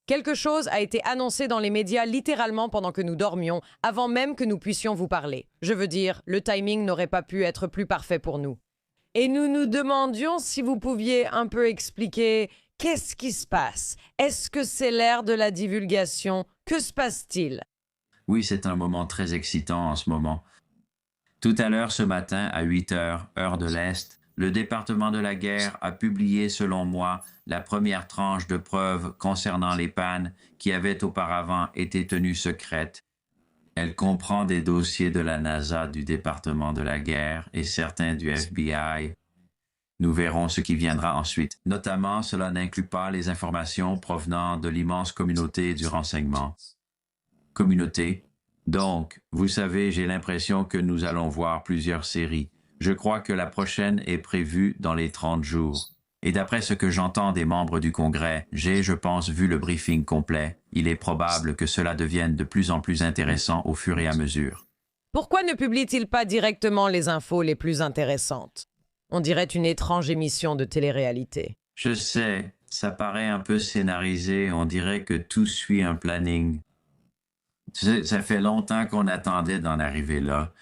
Quelque chose a été annoncé dans les médias littéralement pendant que nous dormions, avant même que nous puissions vous parler. Je veux dire, le timing n'aurait pas pu être plus parfait pour nous. Et nous nous demandions si vous pouviez un peu expliquer qu'est-ce qui se passe. Est-ce que c'est l'ère de la divulgation? Que se passe-t-il? Oui, c'est un moment très excitant en ce moment. Tout à l'heure ce matin, à 8 heures, heure de l'Est, le département de la guerre a publié, selon moi, la première tranche de preuves concernant les pannes qui avaient auparavant été tenues secrètes. Elle comprend des dossiers de la NASA, du département de la guerre et certains du FBI. Nous verrons ce qui viendra ensuite. Notamment, cela n'inclut pas les informations provenant de l'immense communauté du renseignement. Communauté. Donc, vous savez, j'ai l'impression que nous allons voir plusieurs séries. Je crois que la prochaine est prévue dans les 30 jours. Et d'après ce que j'entends des membres du Congrès, je pense, vu le briefing complet, il est probable que cela devienne de plus en plus intéressant au fur et à mesure. Pourquoi ne publie-t-il pas directement les infos les plus intéressantes? On dirait une étrange émission de télé-réalité. Je sais, ça paraît un peu scénarisé, on dirait que tout suit un planning. Tu sais, ça fait longtemps qu'on attendait d'en arriver là.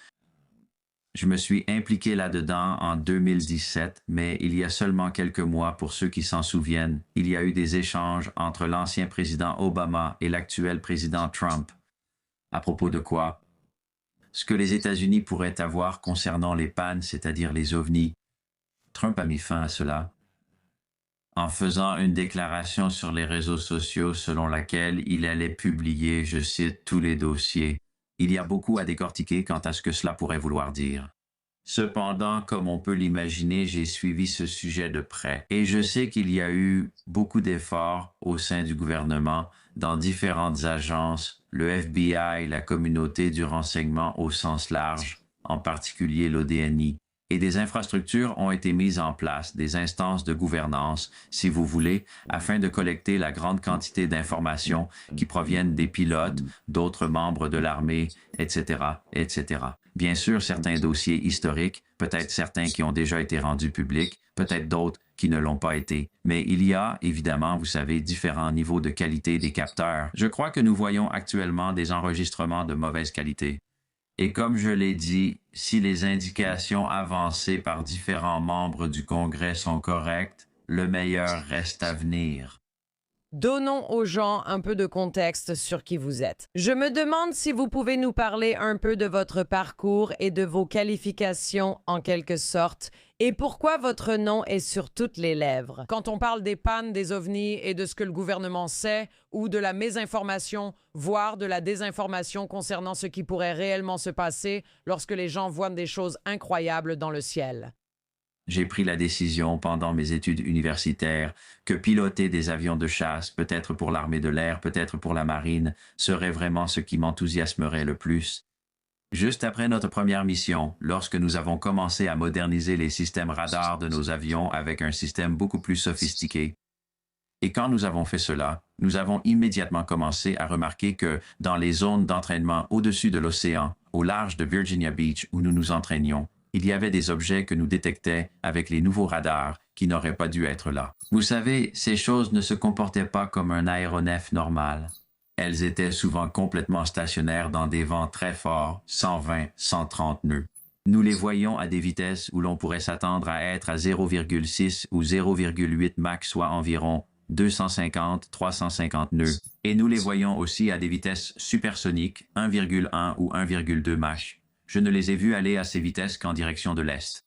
Je me suis impliqué là-dedans en 2017, mais il y a seulement quelques mois, pour ceux qui s'en souviennent, il y a eu des échanges entre l'ancien président Obama et l'actuel président Trump. À propos de quoi? Ce que les États-Unis pourraient avoir concernant les pannes, c'est-à-dire les ovnis. Trump a mis fin à cela en faisant une déclaration sur les réseaux sociaux selon laquelle il allait publier, je cite, tous les dossiers. Il y a beaucoup à décortiquer quant à ce que cela pourrait vouloir dire. Cependant, comme on peut l'imaginer, j'ai suivi ce sujet de près. Et je sais qu'il y a eu beaucoup d'efforts au sein du gouvernement, dans différentes agences, le FBI, la communauté du renseignement au sens large, en particulier l'ODNI. Et des infrastructures ont été mises en place, des instances de gouvernance, si vous voulez, afin de collecter la grande quantité d'informations qui proviennent des pilotes, d'autres membres de l'armée, etc., etc. Bien sûr, certains dossiers historiques, peut-être certains qui ont déjà été rendus publics, peut-être d'autres qui ne l'ont pas été. Mais il y a, évidemment, vous savez, différents niveaux de qualité des capteurs. Je crois que nous voyons actuellement des enregistrements de mauvaise qualité. Et comme je l'ai dit, si les indications avancées par différents membres du Congrès sont correctes, le meilleur reste à venir. Donnons aux gens un peu de contexte sur qui vous êtes. Je me demande si vous pouvez nous parler un peu de votre parcours et de vos qualifications en quelque sorte, et pourquoi votre nom est sur toutes les lèvres. Quand on parle des pannes, des ovnis et de ce que le gouvernement sait, ou de la mésinformation, voire de la désinformation concernant ce qui pourrait réellement se passer lorsque les gens voient des choses incroyables dans le ciel. J'ai pris la décision pendant mes études universitaires que piloter des avions de chasse, peut-être pour l'armée de l'air, peut-être pour la marine, serait vraiment ce qui m'enthousiasmerait le plus. Juste après notre première mission, lorsque nous avons commencé à moderniser les systèmes radars de nos avions avec un système beaucoup plus sophistiqué. Et quand nous avons fait cela, nous avons immédiatement commencé à remarquer que dans les zones d'entraînement au-dessus de l'océan, au large de Virginia Beach où nous nous entraînions, il y avait des objets que nous détections avec les nouveaux radars qui n'auraient pas dû être là. Vous savez, ces choses ne se comportaient pas comme un aéronef normal. Elles étaient souvent complètement stationnaires dans des vents très forts, 120, 130 nœuds. Nous les voyions à des vitesses où l'on pourrait s'attendre à être à 0,6 ou 0,8 Mach, soit environ 250, 350 nœuds. Et nous les voyons aussi à des vitesses supersoniques, 1,1 ou 1,2 Mach. Je ne les ai vus aller à ces vitesses qu'en direction de l'Est.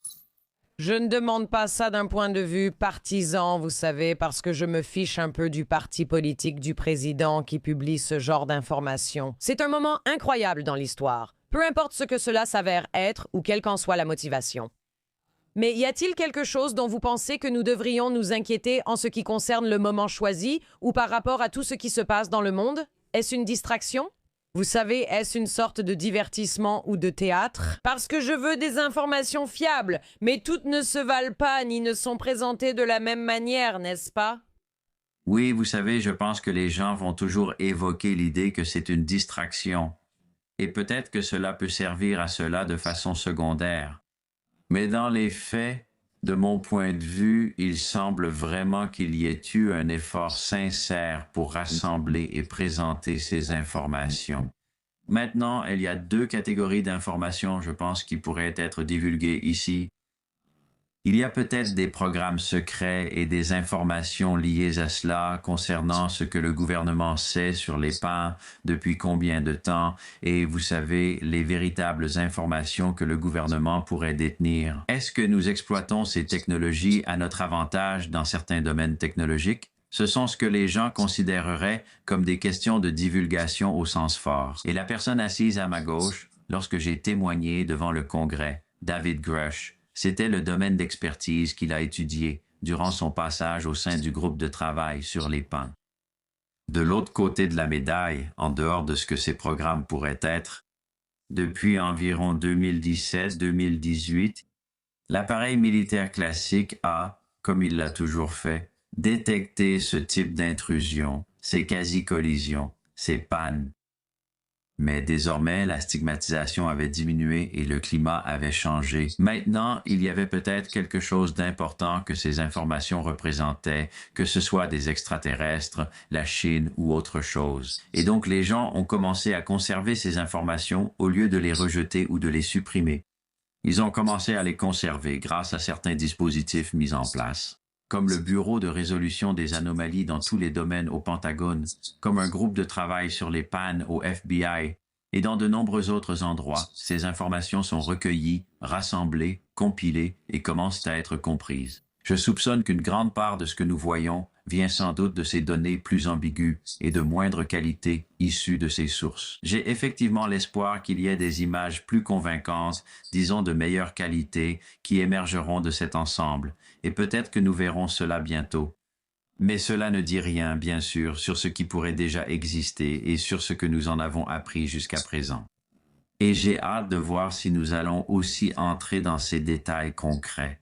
Je ne demande pas ça d'un point de vue partisan, vous savez, parce que je me fiche un peu du parti politique du président qui publie ce genre d'informations. C'est un moment incroyable dans l'histoire, peu importe ce que cela s'avère être ou quelle qu'en soit la motivation. Mais y a-t-il quelque chose dont vous pensez que nous devrions nous inquiéter en ce qui concerne le moment choisi ou par rapport à tout ce qui se passe dans le monde? Est-ce une distraction? Vous savez, est-ce une sorte de divertissement ou de théâtre? Parce que je veux des informations fiables, mais toutes ne se valent pas ni ne sont présentées de la même manière, n'est-ce pas? Oui, vous savez, je pense que les gens vont toujours évoquer l'idée que c'est une distraction. Et peut-être que cela peut servir à cela de façon secondaire. Mais dans les faits, De mon point de vue, il semble vraiment qu'il y ait eu un effort sincère pour rassembler et présenter ces informations. Maintenant, il y a deux catégories d'informations, je pense, qui pourraient être divulguées ici. Il y a peut-être des programmes secrets et des informations liées à cela concernant ce que le gouvernement sait sur les PAN, depuis combien de temps, et vous savez, les véritables informations que le gouvernement pourrait détenir. Est-ce que nous exploitons ces technologies à notre avantage dans certains domaines technologiques? Ce sont ce que les gens considéreraient comme des questions de divulgation au sens fort. Et la personne assise à ma gauche, lorsque j'ai témoigné devant le Congrès, David Grush, c'était le domaine d'expertise qu'il a étudié durant son passage au sein du groupe de travail sur les PAN. De l'autre côté de la médaille, en dehors de ce que ces programmes pourraient être, depuis environ 2017-2018, l'appareil militaire classique a, comme il l'a toujours fait, détecté ce type d'intrusion, ces quasi-collisions, ces pannes. Mais désormais, la stigmatisation avait diminué et le climat avait changé. Maintenant, il y avait peut-être quelque chose d'important que ces informations représentaient, que ce soit des extraterrestres, la Chine ou autre chose. Et donc les gens ont commencé à conserver ces informations au lieu de les rejeter ou de les supprimer. Ils ont commencé à les conserver grâce à certains dispositifs mis en place, comme le Bureau de résolution des anomalies dans tous les domaines au Pentagone, comme un groupe de travail sur les PAN au FBI, et dans de nombreux autres endroits. Ces informations sont recueillies, rassemblées, compilées et commencent à être comprises. Je soupçonne qu'une grande part de ce que nous voyons vient sans doute de ces données plus ambiguës et de moindre qualité issues de ces sources. J'ai effectivement l'espoir qu'il y ait des images plus convaincantes, disons de meilleure qualité, qui émergeront de cet ensemble, et peut-être que nous verrons cela bientôt. Mais cela ne dit rien, bien sûr, sur ce qui pourrait déjà exister et sur ce que nous en avons appris jusqu'à présent. Et j'ai hâte de voir si nous allons aussi entrer dans ces détails concrets.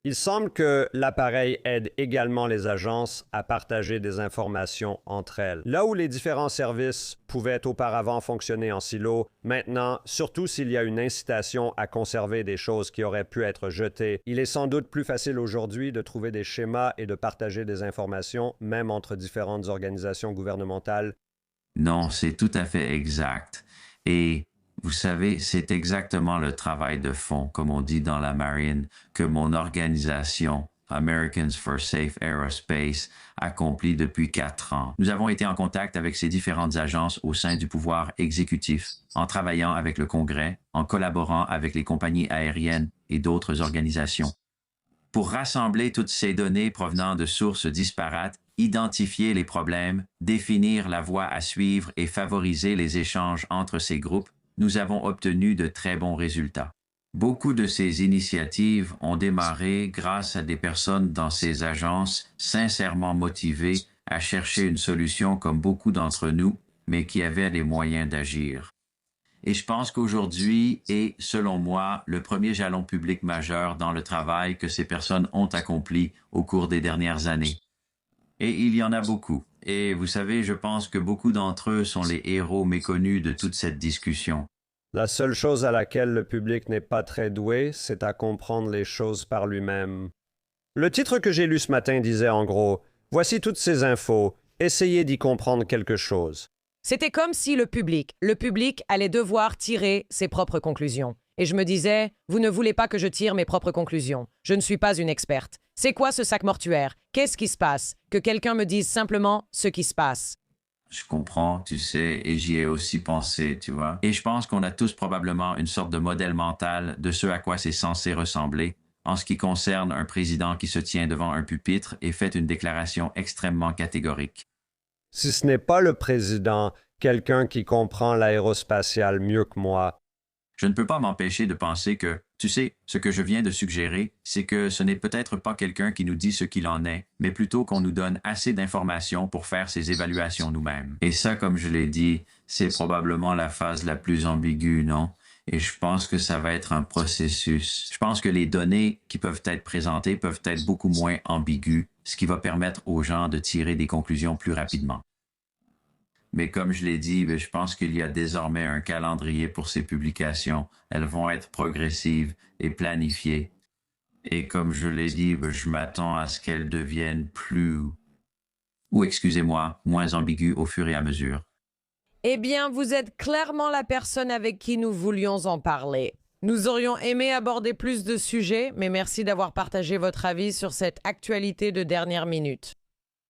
Il semble que l'appareil aide également les agences à partager des informations entre elles. Là où les différents services pouvaient auparavant fonctionner en silo, maintenant, surtout s'il y a une incitation à conserver des choses qui auraient pu être jetées, il est sans doute plus facile aujourd'hui de trouver des schémas et de partager des informations, même entre différentes organisations gouvernementales. Non, c'est tout à fait exact. Et vous savez, c'est exactement le travail de fond, comme on dit dans la marine, que mon organisation, Americans for Safe Aerospace, accomplit depuis 4 ans. Nous avons été en contact avec ces différentes agences au sein du pouvoir exécutif, en travaillant avec le Congrès, en collaborant avec les compagnies aériennes et d'autres organisations. Pour rassembler toutes ces données provenant de sources disparates, identifier les problèmes, définir la voie à suivre et favoriser les échanges entre ces groupes, nous avons obtenu de très bons résultats. Beaucoup de ces initiatives ont démarré grâce à des personnes dans ces agences sincèrement motivées à chercher une solution comme beaucoup d'entre nous, mais qui avaient les moyens d'agir. Et je pense qu'aujourd'hui est, selon moi, le premier jalon public majeur dans le travail que ces personnes ont accompli au cours des dernières années. Et il y en a beaucoup. Et vous savez, je pense que beaucoup d'entre eux sont les héros méconnus de toute cette discussion. La seule chose à laquelle le public n'est pas très doué, c'est à comprendre les choses par lui-même. Le titre que j'ai lu ce matin disait en gros « Voici toutes ces infos, essayez d'y comprendre quelque chose ». C'était comme si le public allait devoir tirer ses propres conclusions. Et je me disais, vous ne voulez pas que je tire mes propres conclusions. Je ne suis pas une experte. C'est quoi ce sac mortuaire? Qu'est-ce qui se passe? Que quelqu'un me dise simplement ce qui se passe. Je comprends, tu sais, et j'y ai aussi pensé, tu vois. Et je pense qu'on a tous probablement une sorte de modèle mental de ce à quoi c'est censé ressembler en ce qui concerne un président qui se tient devant un pupitre et fait une déclaration extrêmement catégorique. Si ce n'est pas le président, quelqu'un qui comprend l'aérospatiale mieux que moi. Je ne peux pas m'empêcher de penser que, tu sais, ce que je viens de suggérer, c'est que ce n'est peut-être pas quelqu'un qui nous dit ce qu'il en est, mais plutôt qu'on nous donne assez d'informations pour faire ces évaluations nous-mêmes. Et ça, comme je l'ai dit, c'est probablement la phase la plus ambiguë, non? Et je pense que ça va être un processus. Je pense que les données qui peuvent être présentées peuvent être beaucoup moins ambiguës, ce qui va permettre aux gens de tirer des conclusions plus rapidement. Mais comme je l'ai dit, je pense qu'il y a désormais un calendrier pour ces publications. Elles vont être progressives et planifiées. Et comme je l'ai dit, je m'attends à ce qu'elle devienne moins ambiguë au fur et à mesure. Eh bien, vous êtes clairement la personne avec qui nous voulions en parler. Nous aurions aimé aborder plus de sujets, mais merci d'avoir partagé votre avis sur cette actualité de dernière minute.